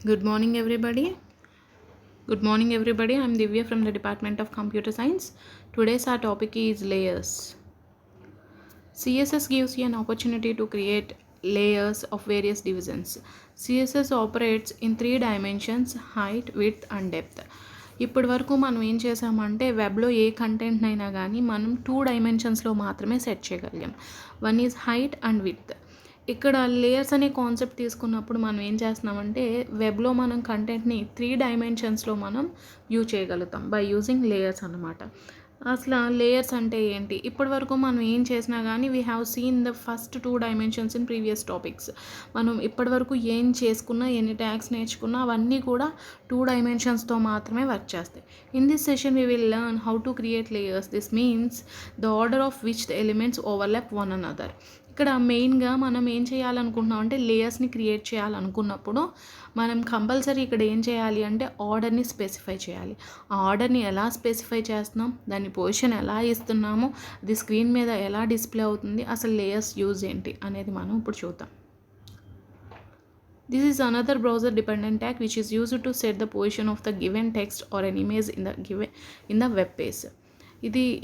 Good morning, everybody. Good morning, everybody. I'm Divya from the Department of Computer Science. Today's our topic is layers. CSS gives you an opportunity to create layers of various divisions. CSS operates in 3 dimensions: height, width and depth. ఇప్పటి వరకు మనం ఏం చేసామంటే వెబ్లో ఏ content అయినా కానీ మనం 2 డైమెన్షన్స్లో మాత్రమే సెట్ చేయగలిగాం. One is height and width. ఇక్కడ లేయర్స్ అనే కాన్సెప్ట్ తీసుకున్నప్పుడు మనం ఏం చేస్తున్నామంటే వెబ్లో మనం కంటెంట్ని 3 డైమెన్షన్స్లో మనం వ్యూ చేయగలుగుతాం బై యూజింగ్ లేయర్స్ అన్నమాట. అసలు లేయర్స్ అంటే ఏంటి? ఇప్పటి వరకు మనం ఏం చేసినా కానీ we have seen the first 2 dimensions in previous topics. మనం ఇప్పటి వరకు ఏం చేసుకున్నా, ఎన్ని ట్యాగ్స్ నేర్చుకున్నా అవన్నీ కూడా 2 డైమెన్షన్స్తో మాత్రమే వర్క్ చేస్తాయి. In this session we will learn how to create layers. This means the order of which the elements overlap one another. ఇక్కడ మెయిన్గా మనం ఏం చేయాలనుకుంటున్నాం అంటే లేయర్స్ని క్రియేట్ చేయాలనుకున్నప్పుడు మనం కంపల్సరీ ఇక్కడ ఏం చేయాలి అంటే ఆర్డర్ని స్పెసిఫై చేయాలి. ఆ ఆర్డర్ని ఎలా స్పెసిఫై చేస్తున్నాం, దాని పొజిషన్ ఎలా ఇస్తున్నాము, అది స్క్రీన్ మీద ఎలా డిస్ప్లే అవుతుంది, అసలు లేయర్స్ యూజ్ ఏంటి అనేది మనం ఇప్పుడు చూద్దాం. This is another browser dependent tag which is used to set the position of the given text or an image in the web page.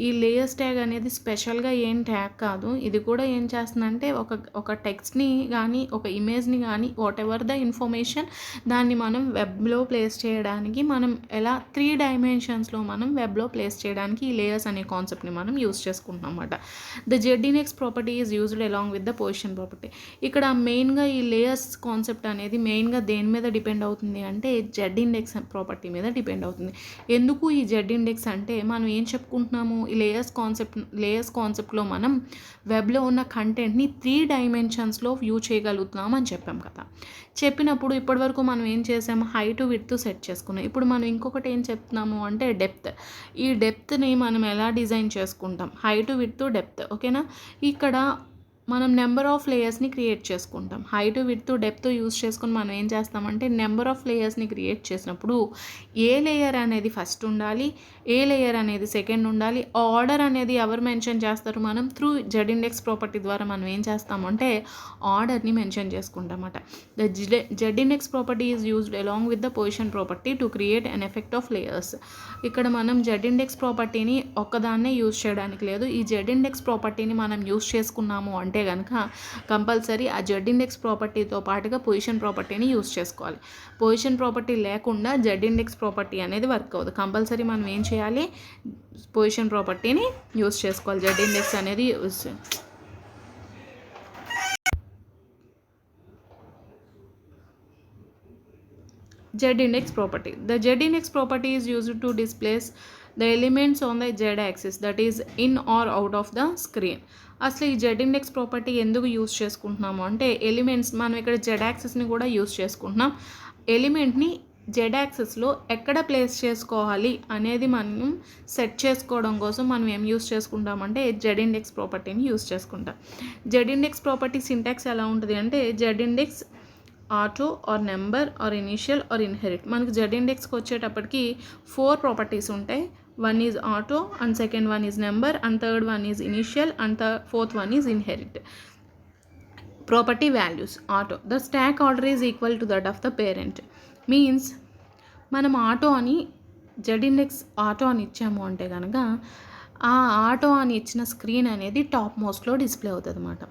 ఈ లేయర్స్ ట్యాగ్ అనేది స్పెషల్గా ఏం ట్యాగ్ కాదు. ఇది కూడా ఏం చేస్తుందంటే ఒక టెక్స్ట్ని కానీ ఒక ఇమేజ్ని కానీ వాట్ ఎవర్ ద ఇన్ఫర్మేషన్ దాన్ని మనం వెబ్లో ప్లేస్ చేయడానికి మనం ఎలా 3 డైమెన్షన్స్లో మనం వెబ్లో ప్లేస్ చేయడానికి ఈ లేయర్స్ అనే కాన్సెప్ట్ని మనం యూజ్ చేసుకుంటున్నాం అన్నమాట. The ZIndex property is used along with the position property. ఇక్కడ మెయిన్గా ఈ లేయర్స్ కాన్సెప్ట్ అనేది మెయిన్గా దేని మీద డిపెండ్ అవుతుంది అంటే ZIndex ప్రాపర్టీ మీద డిపెండ్ అవుతుంది. ఎందుకు ఈ ZIndex అంటే మనం ఏం చెప్పుకుంటున్నాము, ఈ లేయర్స్ కాన్సెప్ట్లో మనం వెబ్లో ఉన్న కంటెంట్ని 3 డైమెన్షన్స్లో వ్యూ చేయగలుగుతున్నాం అని చెప్పాం కదా. చెప్పినప్పుడు ఇప్పటివరకు మనం ఏం చేసాము, హైట్ విడ్త్ సెట్ చేసుకున్నాం. ఇప్పుడు మనం ఇంకొకటి ఏం చెప్తున్నాము అంటే డెప్త్. ఈ డెప్త్ని మనం ఎలా డిజైన్ చేసుకుంటాం, హైట్ విడ్త్ డెప్త్. ఓకేనా? ఇక్కడ మనం నెంబర్ ఆఫ్ లేయర్స్ని క్రియేట్ చేసుకుంటాం. హైట్ విడ్త్ డెప్త్ యూజ్ చేసుకుని మనం ఏం చేస్తామంటే నెంబర్ ఆఫ్ లేయర్స్ని క్రియేట్ చేసినప్పుడు ఏ లేయర్ అనేది ఫస్ట్ ఉండాలి, ఏ లేయర్ అనేది సెకండ్ ఉండాలి, ఆర్డర్ అనేది ఎవరు మెన్షన్ చేస్తారు, మనం త్రూ ZIndex ప్రాపర్టీ ద్వారా మనం ఏం చేస్తామంటే ఆర్డర్ని మెన్షన్ చేసుకుంటామన్నమాట. The ZIndex property is used along with the position property to create an effect of layers. ఇక్కడ మనం ZIndex ప్రాపర్టీని ఒక్కదాన్నే యూజ్ చేయడానికి లేదు. ఈ ZIndex ప్రాపర్టీని మనం యూజ్ చేసుకున్నాము అంటే కనుక కంపల్సరీ ఆ ZIndex ప్రాపర్టీతో పాటుగా పొజిషన్ ప్రాపర్టీని యూజ్ చేసుకోవాలి. పొజిషన్ ప్రాపర్టీ లేకుండా ZIndex ప్రాపర్టీ అనేది వర్క్ అవ్వదు. కంపల్సరీ మనం ఏం చేయాలి, పొజిషన్ ప్రాపర్టీని యూజ్ చేసుకోవాలి. ZIndex అనేది ZIndex property. The ZIndex property is used to displace the elements on the Z-axis, that is in or out of the screen. అసలు ఈ ZIndex ప్రాపర్టీ ఎందుకు యూజ్ చేసుకుంటున్నాము అంటే ఎలిమెంట్స్ మనం ఇక్కడ Z-axisని కూడా యూజ్ చేసుకుంటున్నాం. ఎలిమెంట్ని Z-axisలో ఎక్కడ ప్లేస్ చేసుకోవాలి అనేది మనం సెట్ చేసుకోవడం కోసం మనం ఏం యూజ్ చేసుకుంటామంటే ZIndex ప్రాపర్టీని యూజ్ చేసుకుంటాం. ZIndex ప్రాపర్టీ సింటాక్స్ ఎలా ఉంటుంది అంటే ZIndex auto or number or initial or inherit. మనకి ZIndexకి వచ్చేటప్పటికి 4 ప్రాపర్టీస్ ఉంటాయి. One is auto and second one is number and third one is initial and fourth one is inherit. Property values auto. The stack order is equal to that of the parent. Means మనం auto అని ZIndex auto అని ఇచ్చాము అంటే కనుక ఆ auto అని ఇచ్చిన screen అనేది టాప్ మోస్ట్లో డిస్ప్లే అవుతుంది అన్నమాట.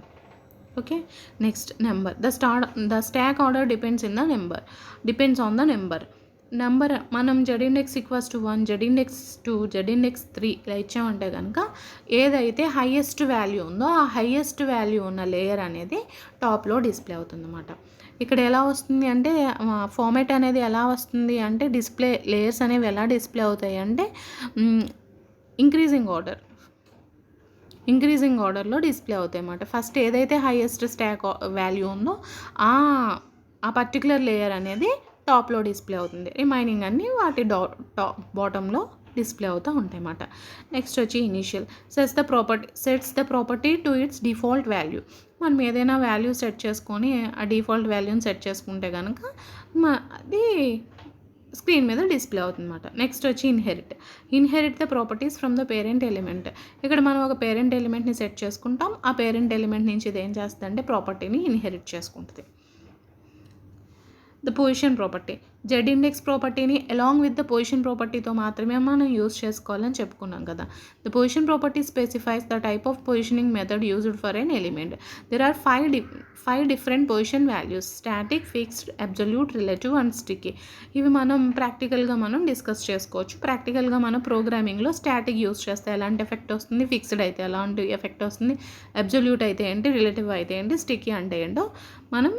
Okay, next number. The stack order depends on the number. మనం ZIndex equals to 1, ZIndex 2, ZIndex 3 ఇలా ఇచ్చామంటే కనుక ఏదైతే హైయెస్ట్ వాల్యూ ఉందో ఆ హైయెస్ట్ వాల్యూ ఉన్న లేయర్ అనేది టాప్లో డిస్ప్లే అవుతుంది అన్నమాట. ఇక్కడ ఎలా వస్తుంది అంటే ఫార్మాట్ అనేది ఎలా వస్తుంది అంటే డిస్ప్లే లేయర్స్ అనేవి ఎలా డిస్ప్లే అవుతాయి అంటే ఇంక్రీజింగ్ ఆర్డర్లో డిస్ప్లే అవుతాయి అన్నమాట. ఫస్ట్ ఏదైతే హైయెస్ట్ స్టాక్ వాల్యూ ఉందో ఆ పర్టికులర్ లేయర్ అనేది టాప్లో డిస్ప్లే అవుతుంది. రిమైనింగ్ అన్నీ వాటి బాటంలో డిస్ప్లే అవుతూ ఉంటాయి అన్నమాట. నెక్స్ట్ వచ్చి initial. Sets the property to it's default value. మనం ఏదైనా వాల్యూ సెట్ చేసుకొని ఆ డిఫాల్ట్ వాల్యూని సెట్ చేసుకుంటే కనుక అది స్క్రీన్ మీద డిస్ప్లే అవుతుందన్నమాట. నెక్స్ట్ వచ్చి inherit the properties from the parent element. ఇక్కడ మనం ఒక పేరెంట్ ఎలిమెంట్ని సెట్ చేసుకుంటాం. ఆ పేరెంట్ ఎలిమెంట్ నుంచి ఇది ఏం చేస్తుంది అంటే ప్రాపర్టీని ఇన్హెరిట్ చేసుకుంటుంది. The position property. Z index ప్రాపర్టీని అలాంగ్ విత్ ద పొజిషన్ ప్రాపర్టీతో మాత్రమే మనం యూస్ చేసుకోవాలని చెప్పుకున్నాం కదా. The position property specifies the type of positioning method used for an element. There are five different position values: static, fixed, absolute, relative and sticky. ఇవి మనం ప్రాక్టికల్గా మనం డిస్కస్ చేసుకోవచ్చు. ప్రాక్టికల్గా మనం ప్రోగ్రామింగ్లో స్టాటిక్ యూస్ చేస్తే ఎలాంటి ఎఫెక్ట్ వస్తుంది, ఫిక్స్డ్ అయితే ఎలాంటి ఎఫెక్ట్ వస్తుంది, అబ్సల్యూట్ అయితే ఏంటి, రిలేటివ్ అయితే ఏంటి, స్టిక్కీ అంటే ఏంటో మనం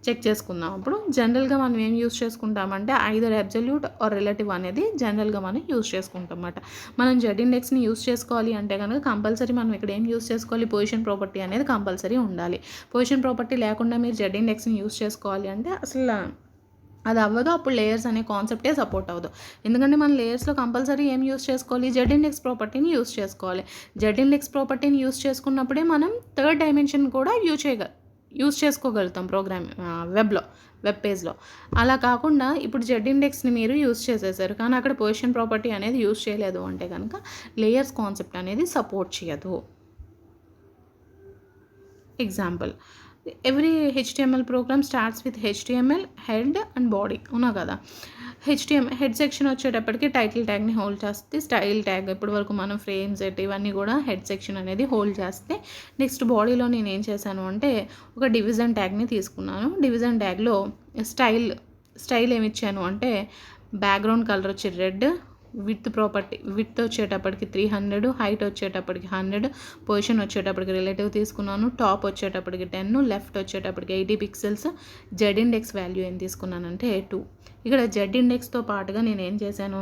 చెక్ చేసుకుందాం. అప్పుడు జనరల్గా మనం ఏం యూస్ చేసుకుంటామంటే ఐదర్ అబ్సల్యూట్ ఆర్ రిలేటివ్ అనేది జనరల్గా మనం యూస్ చేసుకుంటాం అన్నమాట. మనం జెడ్ ఇండెక్స్ని యూస్ చేసుకోవాలి అంటే కనుక కంపల్సరీ మనం ఇక్కడ ఏం యూస్ చేసుకోవాలి, పొజిషన్ ప్రాపర్టీ అనేది కంపల్సరీ ఉండాలి. పొజిషన్ ప్రాపర్టీ లేకుండా మీరు జెడ్ ఇండెక్స్ని యూస్ చేసుకోవాలి అంటే అసలు అది అవ్వదు. అప్పుడు లేయర్స్ అనే కాన్సెప్టే సపోర్ట్ అవ్వదు. ఎందుకంటే మన లేయర్స్లో కంపల్సరీ ఏం యూస్ చేసుకోవాలి, జెడ్ ఇండెక్స్ ప్రాపర్టీని యూస్ చేసుకోవాలి. జెడ్ ఇండెక్స్ ప్రాపర్టీని యూస్ చేసుకున్నప్పుడే మనం థర్డ్ డైమెన్షన్ కూడా యూస్ చేసుకోగలుగుతాం వెబ్ పేజ్లో. అలా కాకుండా ఇప్పుడు జెడ్ ఇండెక్స్ని మీరు యూస్ చేసేసారు కానీ అక్కడ పొజిషన్ ప్రాపర్టీ అనేది యూస్ చేయలేదు అంటే కనుక లేయర్స్ కాన్సెప్ట్ అనేది సపోర్ట్ చేయదు. Example, every HTML program starts with HTML head and body అవునా కదా. హెడ్ సెక్షన్ వచ్చేటప్పటికి టైటిల్ ట్యాగ్ని హోల్డ్ చేస్తే, స్టైల్ ట్యాగ్ ఇప్పటి వరకు మనం ఫ్రేమ్ సెట్ ఇవన్నీ కూడా హెడ్ సెక్షన్ అనేది హోల్డ్ చేస్తే, నెక్స్ట్ బాడీలో నేను ఏం చేశాను అంటే ఒక డివిజన్ ట్యాగ్ని తీసుకున్నాను. డివిజన్ ట్యాగ్లో స్టైల్ ఏమి ఇచ్చాను అంటే బ్యాక్గ్రౌండ్ కలర్ వచ్చి రెడ్, విత్ వచ్చేటప్పటికి 300, హైట్ వచ్చేటప్పటికి 100, పొజిషన్ వచ్చేటప్పటికి రిలేటివ్ తీసుకున్నాను, టాప్ వచ్చేటప్పటికి 10, లెఫ్ట్ వచ్చేటప్పటికి 80 పిక్సెల్స్, జెడ్ ఇండెక్స్ వాల్యూ ఏం తీసుకున్నానంటే 2. ఇక్కడ జెడ్ ఇండెక్స్తో పాటుగా నేను ఏం చేశాను,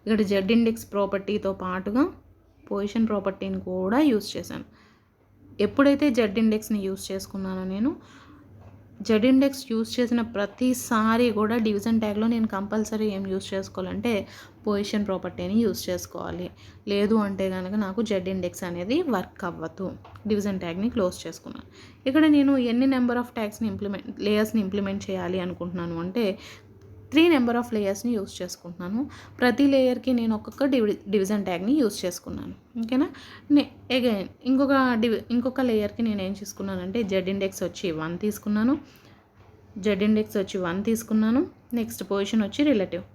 ఇక్కడ జెడ్ ఇండెక్స్ ప్రాపర్టీతో పాటుగా పొజిషన్ ప్రాపర్టీని కూడా యూస్ చేశాను. ఎప్పుడైతే జెడ్ ఇండెక్స్ని యూస్ చేసుకున్నానో నేను జెడ్ ఇండెక్స్ యూస్ చేసిన ప్రతిసారి కూడా డివిజన్ ట్యాగ్లో నేను కంపల్సరీ ఏం యూస్ చేసుకోవాలంటే పొజిషన్ ప్రాపర్టీని యూస్ చేసుకోవాలి. లేదు అంటే కనుక నాకు జెడ్ ఇండెక్స్ అనేది వర్క్ అవ్వదు. డివిజన్ ట్యాగ్ని క్లోజ్ చేసుకున్నాను. ఇక్కడ నేను ఎన్ని నెంబర్ ఆఫ్ లేయర్స్ని ఇంప్లిమెంట్ చేయాలి అనుకుంటున్నాను అంటే 3 నెంబర్ ఆఫ్ లేయర్స్ని యూస్ చేసుకుంటున్నాను. ప్రతి లేయర్కి నేను ఒక్కొక్క డివిజన్ ట్యాగ్ని యూస్ చేసుకున్నాను. ఓకేనా. అగైన్ ఇంకొక లేయర్కి నేను ఏం చేసుకున్నానంటే జెడ్ ఇండెక్స్ వచ్చి 1 తీసుకున్నాను, జెడ్ ఇండెక్స్ వచ్చి 1 తీసుకున్నాను, నెక్స్ట్ పొజిషన్ వచ్చి రిలేటివ్,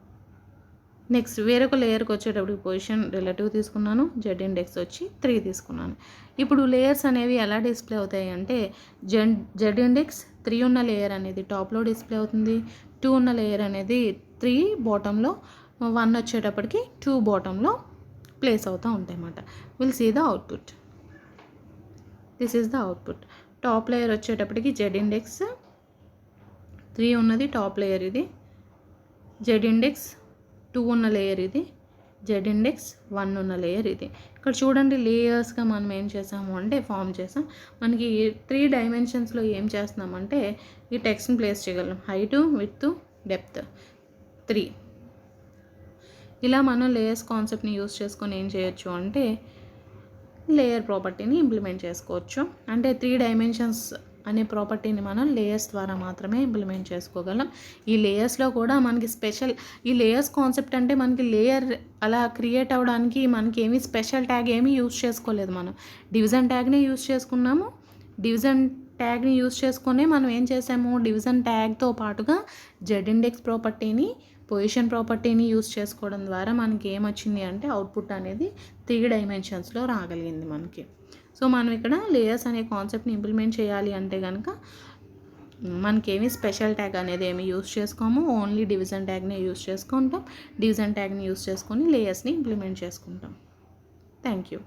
నెక్స్ట్ వేరొక లేయర్కి వచ్చేటప్పుడు పొజిషన్ రిలేటివ్ తీసుకున్నాను, జెడ్ ఇండెక్స్ వచ్చి 3 తీసుకున్నాను. ఇప్పుడు లేయర్స్ అనేవి ఎలా డిస్ప్లే అవుతాయి అంటే జెడ్ ఇండెక్స్ 3 ఉన్న లేయర్ అనేది టాప్లో డిస్ప్లే అవుతుంది, 2 ఉన్న లేయర్ అనేది 3 బాటంలో, 1 వచ్చేటప్పటికి 2 బాటంలో ప్లేస్ అవుతూ ఉంటాయి అన్నమాట. Will see the output. This is the output. Top layer వచ్చేటప్పటికి జెడ్ ఇండెక్స్ 3 ఉన్నది టాప్ లేయర్ ఇది, జెడ్ ఇండెక్స్ 2 ఉన్న లేయర్ ఇది, జెడ్ ఇండెక్స్ 1 ఉన్న లేయర్ ఇది. ఇక్కడ చూడండి లేయర్స్గా మనం ఏం చేసాము అంటే ఫామ్ చేసాం. మనకి 3 డైమెన్షన్స్లో ఏం చేస్తున్నామంటే ఈ టెక్స్ట్ని ప్లేస్ చేయగలం. Height, width, depth 3. ఇలా మనం లేయర్స్ కాన్సెప్ట్ని యూస్ చేసుకొని ఏం చేయొచ్చు అంటే లేయర్ ప్రాపర్టీని ఇంప్లిమెంట్ చేసుకోవచ్చు. అంటే 3 డైమెన్షన్స్ అనే ప్రాపర్టీని మనం లేయర్స్ ద్వారా మాత్రమే ఇంప్లిమెంట్ చేసుకోగలం. ఈ లేయర్స్లో కూడా మనకి ఈ లేయర్స్ కాన్సెప్ట్ అంటే మనకి లేయర్ అలా క్రియేట్ అవ్వడానికి మనకి ఏమీ స్పెషల్ ట్యాగ్ ఏమీ యూస్ చేసుకోలేదు. మనం డివిజన్ ట్యాగ్ని యూస్ చేసుకున్నాము. డివిజన్ ట్యాగ్ని యూస్ చేసుకొని మనం ఏం చేసాము, డివిజన్ ట్యాగ్తో పాటుగా జెడ్ ఇండెక్స్ ప్రాపర్టీని, పొజిషన్ ప్రాపర్టీని యూస్ చేసుకోవడం ద్వారా మనకి ఏమొచ్చింది అంటే అవుట్పుట్ అనేది 3 డైమెన్షన్స్లో రాగలిగింది మనకి. సో మనం ఇక్కడ లేయర్స్ అనే కాన్సెప్ట్ని ఇంప్లిమెంట్ చేయాలి అంటే కనుక మనకేమీ స్పెషల్ ట్యాగ్ అనేది ఏమి యూస్ చేసుకోము, ఓన్లీ డివిజన్ ట్యాగ్ని యూస్ చేసుకుంటాం. డివిజన్ ట్యాగ్ని యూస్ చేసుకొని లేయర్స్ని ఇంప్లిమెంట్ చేసుకుంటాం. Thank you.